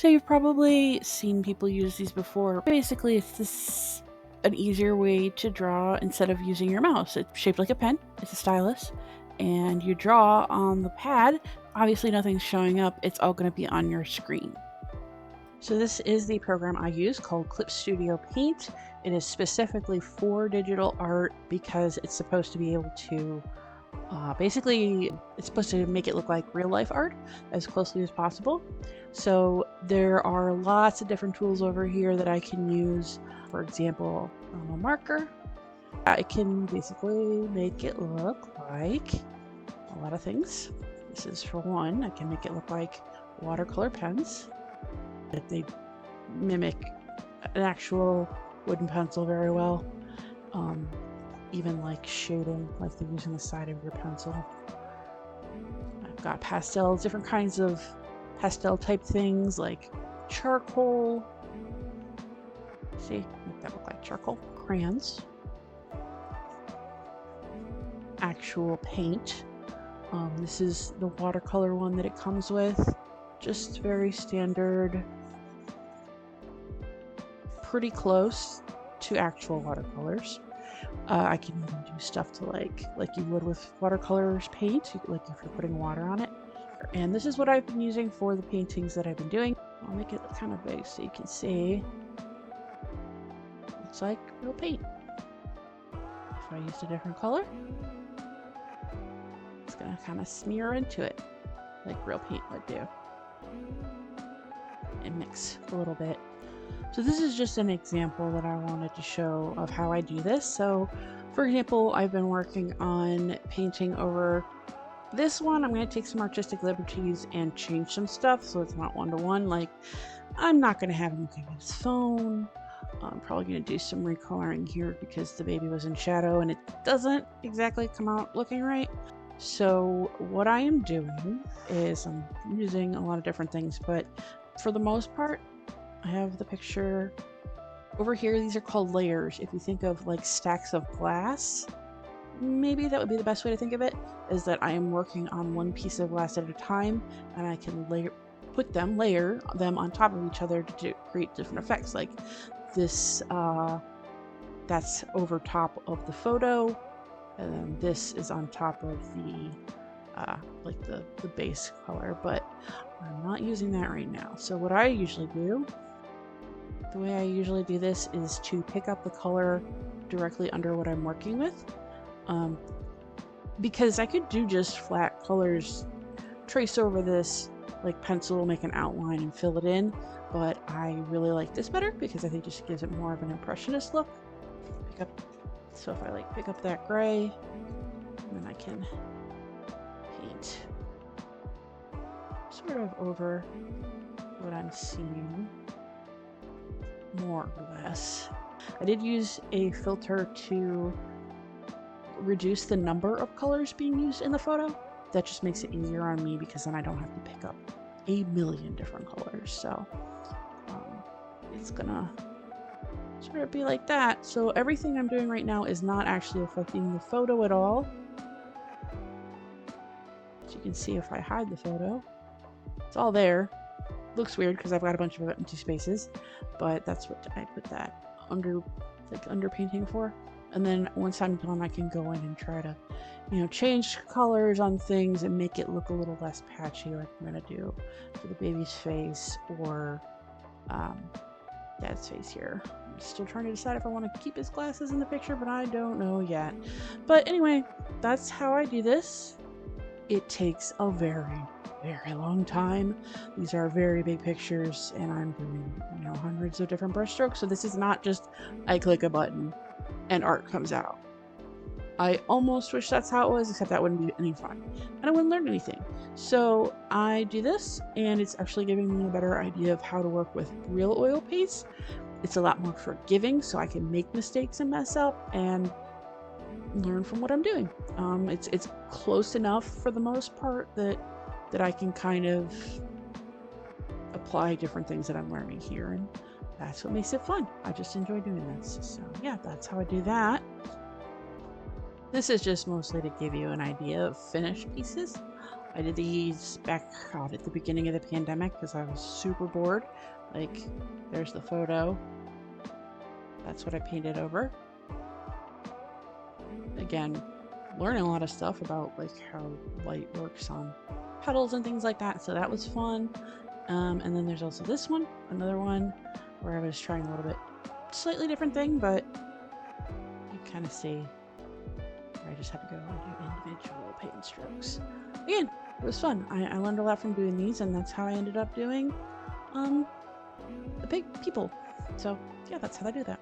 So you've probably seen people use these before. Basically, it's this an easier way to draw instead of using your mouse. It's shaped like a pen. It's a stylus, and you draw on the pad. Obviously, nothing's showing up. It's all going to be on your screen. So this is the program I use called Clip Studio Paint. It is specifically for digital art because it's supposed to be able to basically, it's supposed to make it look like real life art as closely as possible. So there are lots of different tools over here that I can use. For example, a marker. I can basically make it look like a lot of things. This is for one. I can make it look like watercolor pens. They mimic an actual wooden pencil very well. Even like shading, like they're using the side of your pencil. I've got pastels, different kinds of pastel type things like charcoal. See, make that look like charcoal. Crayons. Actual paint. This is the watercolor one that it comes with. Just very standard. Pretty close to actual watercolors. I can even do stuff to like you would with watercolors paint, like if you're putting water on it. And this is what I've been using for the paintings that I've been doing. I'll make it kind of big so you can see. Looks like real paint. If I used a different color, it's gonna kind of smear into it like real paint would do. And mix a little bit. So this is just an example that I wanted to show of how I do this. So for example, I've been working on painting over this one. I'm going to take some artistic liberties and change some stuff so it's not one-to-one. Like, I'm not going to have him looking at his phone. I'm probably going to do some recoloring here because the baby was in shadow and it doesn't exactly come out looking right. So what I am doing is I'm using a lot of different things, but for the most part, I have the picture over here. These are called layers. If you think of like stacks of glass, maybe that would be the best way to think of it, is that I am working on one piece of glass at a time, and I can layer them on top of each other to create different effects. Like this, that's over top of the photo, and then this is on top of the like the base color, but I'm not using that right now. So what I usually do, the way I usually do this is to pick up the color directly under what I'm working with. Because I could do just flat colors, trace over this like pencil, make an outline and fill it in, but I really like this better because I think it just gives it more of an impressionist look. So if I like pick up that gray, then I can paint sort of over what I'm seeing, more or less. I did use a filter to reduce the number of colors being used in the photo. That just makes it easier on me because then I don't have to pick up a million different colors. So it's gonna sort of be like that. So everything I'm doing right now is not actually affecting the photo at all. As you can see, if I hide the photo, it's all there. Looks weird because I've got a bunch of empty spaces, but that's what I put that underpainting for. And then once I'm done, I can go in and try to, change colors on things and make it look a little less patchy, like I'm gonna do for the baby's face or Dad's face here. I'm still trying to decide if I want to keep his glasses in the picture, but I don't know yet. But anyway, that's how I do this. It takes a very, very long time. These are very big pictures, and I'm doing, hundreds of different brush strokes. So this is not just I click a button and art comes out. I almost wish that's how it was, except that wouldn't be any fun, and I wouldn't learn anything. So I do this, and it's actually giving me a better idea of how to work with real oil paints. It's a lot more forgiving, so I can make mistakes and mess up and learn from what I'm doing. It's close enough for the most part that I can kind of apply different things that I'm learning here, and that's what makes it fun. I just enjoy doing this. So yeah, that's how I do that. This is just mostly to give you an idea of finished pieces. I did these back out at the beginning of the pandemic because I was super bored. Like, there's the photo. That's what I painted over. Again, learning a lot of stuff about like how light works on petals and things like that. So that was fun. And then there's also this one, another one where I was trying a little bit slightly different thing, but you kind of see where I just had to go and do individual paint strokes. Again, it was fun. I learned a lot from doing these, and that's how I ended up doing the big people. So yeah, that's how I do that.